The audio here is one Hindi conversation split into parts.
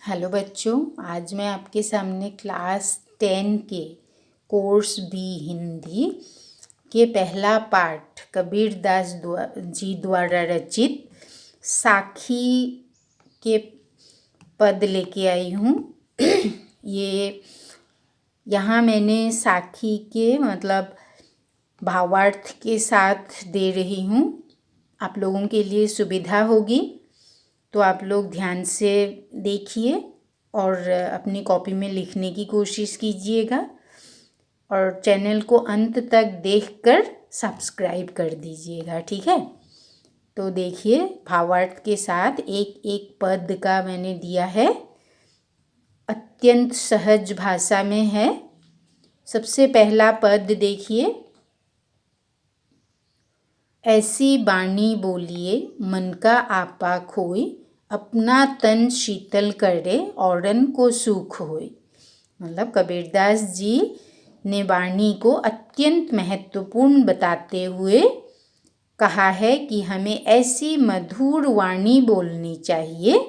हेलो बच्चों, आज मैं आपके सामने क्लास 10 के कोर्स बी हिंदी के पहला पाठ कबीरदास जी द्वारा रचित साखी के पद लेके आई हूँ। यहाँ मैंने साखी के मतलब भावार्थ के साथ दे रही हूँ। आप लोगों के लिए सुविधा होगी तो आप लोग ध्यान से देखिए और अपनी कॉपी में लिखने की कोशिश कीजिएगा और चैनल को अंत तक देखकर सब्सक्राइब कर दीजिएगा, ठीक है। तो देखिए, भावार्थ के साथ एक एक पद का मैंने दिया है, अत्यंत सहज भाषा में है। सबसे पहला पद देखिए, ऐसी बाणी बोलिए मन का आपा खोए, अपना तन शीतल करे औरन को सुख होए। मतलब कबीरदास जी ने वाणी को अत्यंत महत्वपूर्ण बताते हुए कहा है कि हमें ऐसी मधुर वाणी बोलनी चाहिए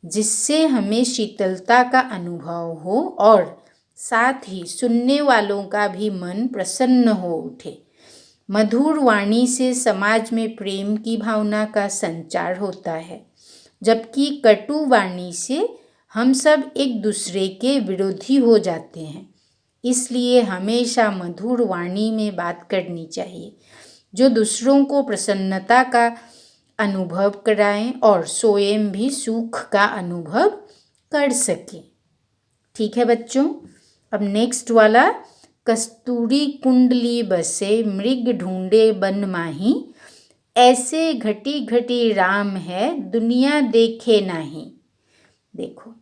जिससे हमें शीतलता का अनुभव हो और साथ ही सुनने वालों का भी मन प्रसन्न हो उठे। मधुर वाणी से समाज में प्रेम की भावना का संचार होता है, जबकि कटु वाणी से हम सब एक दूसरे के विरोधी हो जाते हैं। इसलिए हमेशा मधुर वाणी में बात करनी चाहिए जो दूसरों को प्रसन्नता का अनुभव कराएं और स्वयं भी सुख का अनुभव कर सकें। ठीक है बच्चों, अब नेक्स्ट वाला, कस्तूरी कुंडली बसे मृग ढूंढे बन माही, ऐसे घटी घटी राम है दुनिया देखे नाही। देखो,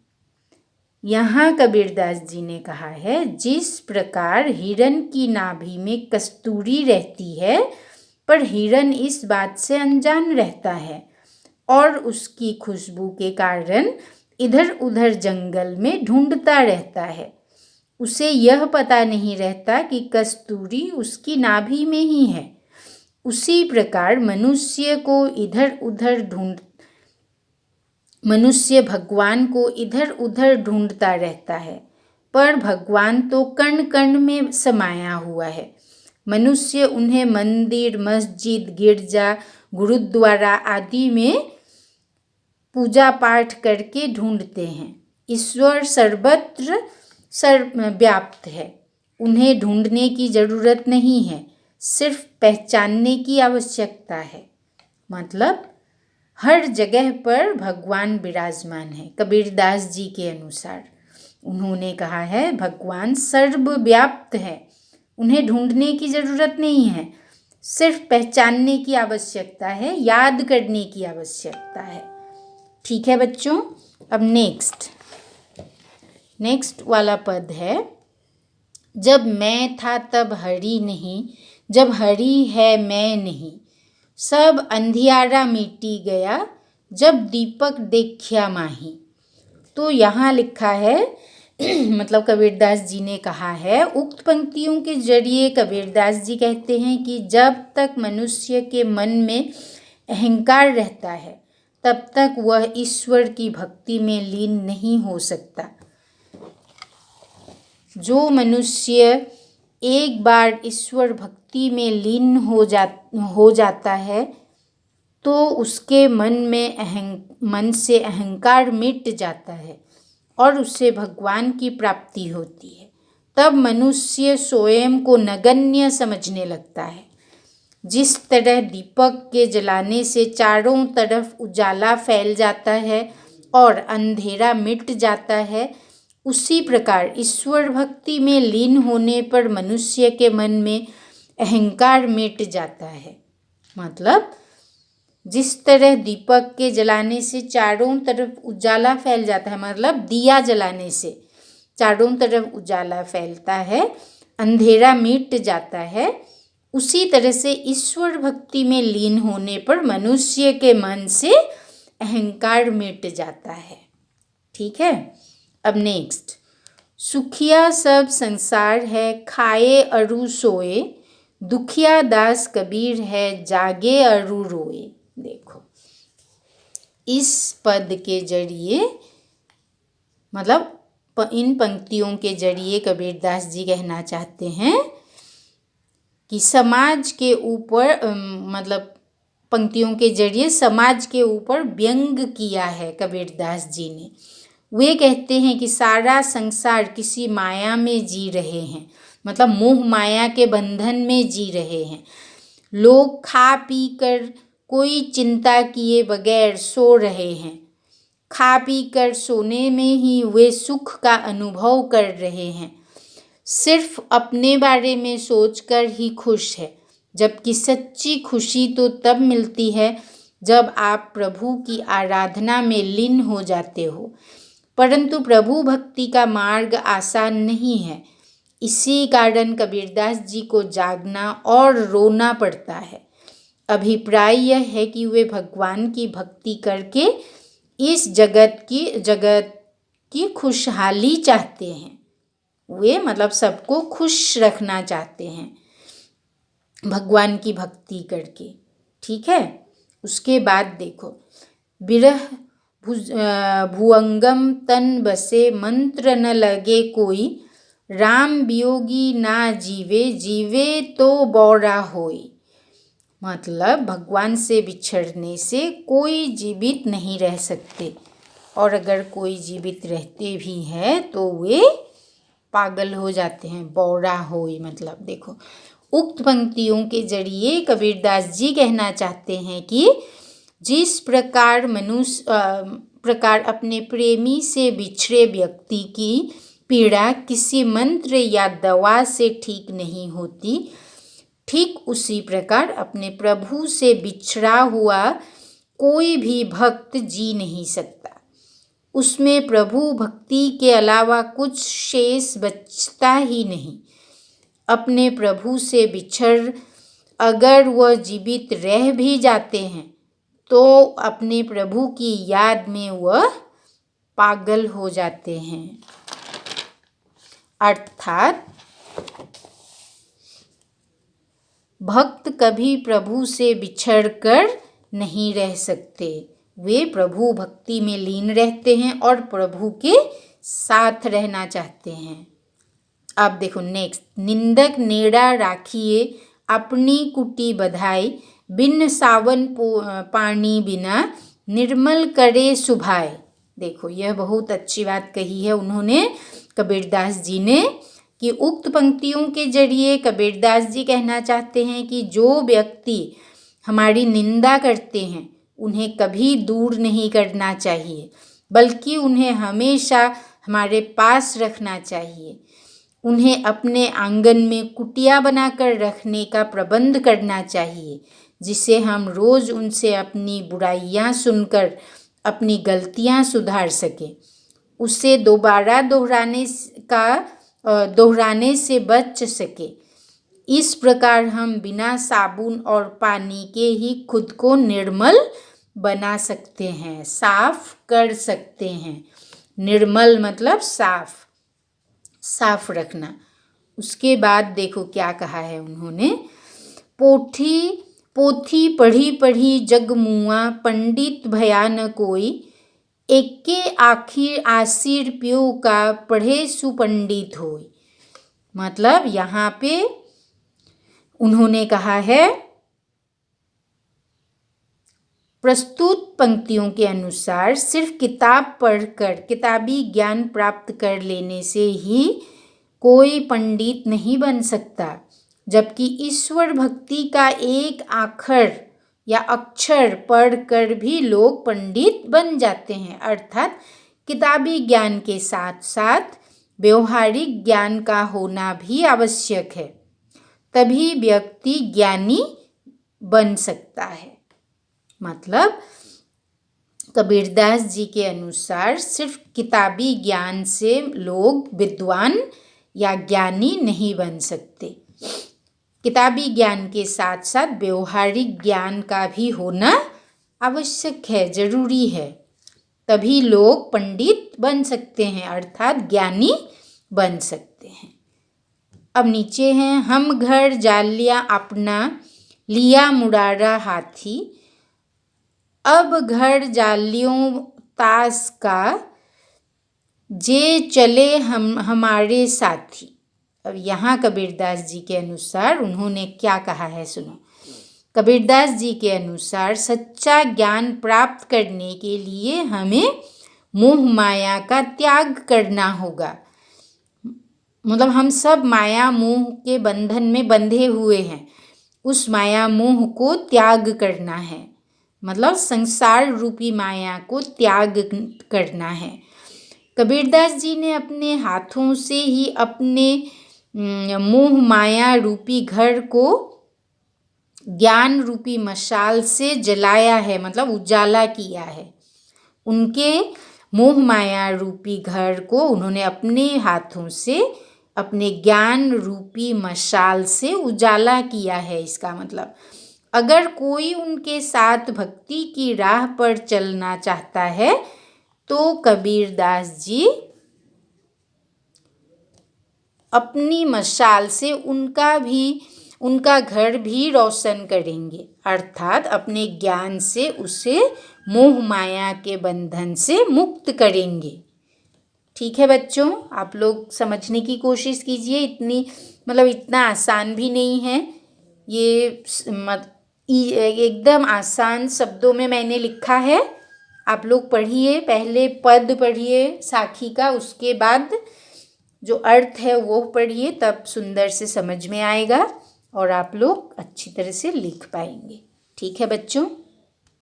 यहाँ कबीरदास जी ने कहा है, जिस प्रकार हिरन की नाभि में कस्तूरी रहती है पर हिरन इस बात से अनजान रहता है और उसकी खुशबू के कारण इधर उधर जंगल में ढूंढता रहता है, उसे यह पता नहीं रहता कि कस्तूरी उसकी नाभि में ही है। उसी प्रकार मनुष्य भगवान को इधर उधर ढूंढता रहता है, पर भगवान तो कण कण में समाया हुआ है। मनुष्य उन्हें मंदिर, मस्जिद, गिरजा, गुरुद्वारा आदि में पूजा पाठ करके ढूंढते हैं। ईश्वर सर्वत्र व्याप्त है, उन्हें ढूंढने की जरूरत नहीं है, सिर्फ पहचानने की आवश्यकता है। मतलब हर जगह पर भगवान विराजमान है। कबीरदास जी के अनुसार उन्होंने कहा है, भगवान सर्वव्याप्त है, उन्हें ढूंढने की जरूरत नहीं है, सिर्फ पहचानने की आवश्यकता है, याद करने की आवश्यकता है। ठीक है बच्चों, अब नेक्स्ट वाला पद है, जब मैं था तब हरि नहीं, जब हरि है मैं नहीं, सब अंधियारा मिटी गया, जब दीपक देखा माही। तो यहाँ लिखा है मतलब कबीरदास जी ने कहा है, उक्त पंक्तियों के जरिए कबीरदास जी कहते हैं कि जब तक मनुष्य के मन में अहंकार रहता है तब तक वह ईश्वर की भक्ति में लीन नहीं हो सकता। जो मनुष्य एक बार ईश्वर भक्ति में लीन हो जाता है तो उसके मन से अहंकार मिट जाता है और उससे भगवान की प्राप्ति होती है। तब मनुष्य स्वयं को नगण्य समझने लगता है। जिस तरह दीपक के जलाने से चारों तरफ उजाला फैल जाता है और अंधेरा मिट जाता है, उसी प्रकार ईश्वर भक्ति में लीन होने पर मनुष्य के मन में अहंकार मिट जाता है। मतलब जिस तरह दीपक के जलाने से चारों तरफ उजाला फैल जाता है, मतलब दिया जलाने से चारों तरफ उजाला फैलता है, अंधेरा मिट जाता है, उसी तरह से ईश्वर भक्ति में लीन होने पर मनुष्य के मन से अहंकार मिट जाता है। ठीक है, अब नेक्स्ट, सुखिया सब संसार है खाए अरु सोए, दुखिया दास कबीर है जागे अरु रोए। देखो, इस पद के जरिए मतलब इन पंक्तियों के जरिए कबीरदास जी कहना चाहते हैं कि समाज के ऊपर मतलब पंक्तियों के जरिए समाज के ऊपर व्यंग किया है कबीरदास जी ने। वे कहते हैं कि सारा संसार किसी माया में जी रहे हैं, मतलब मोह माया के बंधन में जी रहे हैं। लोग खा पी कर कोई चिंता किए बगैर सो रहे हैं। खा पी कर सोने में ही वे सुख का अनुभव कर रहे हैं। सिर्फ अपने बारे में सोचकर ही खुश है, जबकि सच्ची खुशी तो तब मिलती है जब आप प्रभु की आराधना में लीन हो जाते हो। परंतु प्रभु भक्ति का मार्ग आसान नहीं है। इसी कारण कबीरदास जी को जागना और रोना पड़ता है। अभिप्राय यह है कि वे भगवान की भक्ति करके इस जगत की खुशहाली चाहते हैं। वे मतलब सबको खुश रखना चाहते हैं भगवान की भक्ति करके। ठीक है, उसके बाद देखो, बिरह भुअंगम तन बसे मंत्र न लगे कोई, राम वियोगी ना जीवे जीवे तो बौरा होई। मतलब भगवान से बिछड़ने से कोई जीवित नहीं रह सकते, और अगर कोई जीवित रहते भी हैं तो वे पागल हो जाते हैं। बौरा होई मतलब देखो, उक्त पंक्तियों के जरिए कबीरदास जी कहना चाहते हैं कि जिस प्रकार प्रकार अपने प्रेमी से बिछड़े व्यक्ति की पीड़ा किसी मंत्र या दवा से ठीक नहीं होती, ठीक उसी प्रकार अपने प्रभु से बिछड़ा हुआ कोई भी भक्त जी नहीं सकता। उसमें प्रभु भक्ति के अलावा कुछ शेष बचता ही नहीं। अपने प्रभु से बिछड़ अगर वह जीवित रह भी जाते हैं तो अपने प्रभु की याद में वह पागल हो जाते हैं। अर्थात भक्त कभी प्रभु से बिछड़कर नहीं रह सकते। वे प्रभु भक्ति में लीन रहते हैं और प्रभु के साथ रहना चाहते हैं। अब देखो नेक्स्ट, निंदक नेड़ा राखिए अपनी कुटी बधाई, बिन सावन पानी बिना निर्मल करे सुभाए। देखो यह बहुत अच्छी बात कही है उन्होंने, कबीरदास जी ने, कि उक्त पंक्तियों के जरिए कबीरदास जी कहना चाहते हैं कि जो व्यक्ति हमारी निंदा करते हैं उन्हें कभी दूर नहीं करना चाहिए, बल्कि उन्हें हमेशा हमारे पास रखना चाहिए। उन्हें अपने आंगन में कुटिया बनाकर रखने का प्रबंध करना चाहिए, जिससे हम रोज़ उनसे अपनी बुराइयां सुनकर अपनी गलतियां सुधार सकें, उसे दोबारा दोहराने से बच सके। इस प्रकार हम बिना साबुन और पानी के ही खुद को निर्मल बना सकते हैं, साफ कर सकते हैं। निर्मल मतलब साफ रखना। उसके बाद देखो क्या कहा है उन्होंने, पोथी पढ़ी पढ़ी जग मुआ, पंडित भया न कोई, एके आखिर आसिर प्यो का पढ़े सुपंडित होई। मतलब यहाँ पे उन्होंने कहा है, प्रस्तुत पंक्तियों के अनुसार सिर्फ किताब पढ़कर किताबी ज्ञान प्राप्त कर लेने से ही कोई पंडित नहीं बन सकता, जबकि ईश्वर भक्ति का एक आखर या अक्षर पढ़कर भी लोग पंडित बन जाते हैं। अर्थात किताबी ज्ञान के साथ साथ व्यवहारिक ज्ञान का होना भी आवश्यक है, तभी व्यक्ति ज्ञानी बन सकता है। मतलब कबीरदास जी के अनुसार सिर्फ किताबी ज्ञान से लोग विद्वान या ज्ञानी नहीं बन सकते, किताबी ज्ञान के साथ साथ व्यवहारिक ज्ञान का भी होना आवश्यक है, जरूरी है, तभी लोग पंडित बन सकते हैं, अर्थात ज्ञानी बन सकते हैं। अब नीचे हैं, हम घर जालिया अपना लिया मुरारा हाथी, अब घर जालियों तास का जे चले हम हमारे साथी। अब यहाँ कबीरदास जी के अनुसार उन्होंने क्या कहा है, सुनो। कबीरदास जी के अनुसार सच्चा ज्ञान प्राप्त करने के लिए हमें मोह माया का त्याग करना होगा। मतलब हम सब माया मोह के बंधन में बंधे हुए हैं, उस माया मोह को त्याग करना है। मतलब संसार रूपी माया को त्याग करना है। कबीरदास जी ने अपने हाथों से ही अपने मोह माया रूपी घर को ज्ञान रूपी मशाल से जलाया है, मतलब उजाला किया है। उनके मोह माया रूपी घर को उन्होंने अपने हाथों से अपने ज्ञान रूपी मशाल से उजाला किया है। इसका मतलब अगर कोई उनके साथ भक्ति की राह पर चलना चाहता है तो कबीरदास जी अपनी मशाल से उनका घर भी रोशन करेंगे, अर्थात अपने ज्ञान से उसे मोह माया के बंधन से मुक्त करेंगे। ठीक है बच्चों, आप लोग समझने की कोशिश कीजिए। इतना आसान भी नहीं है ये, एकदम आसान शब्दों में मैंने लिखा है। आप लोग पढ़िए, पहले पद पढ़िए साखी का, उसके बाद जो अर्थ है वो पढ़िए, तब सुंदर से समझ में आएगा और आप लोग अच्छी तरह से लिख पाएंगे। ठीक है बच्चों।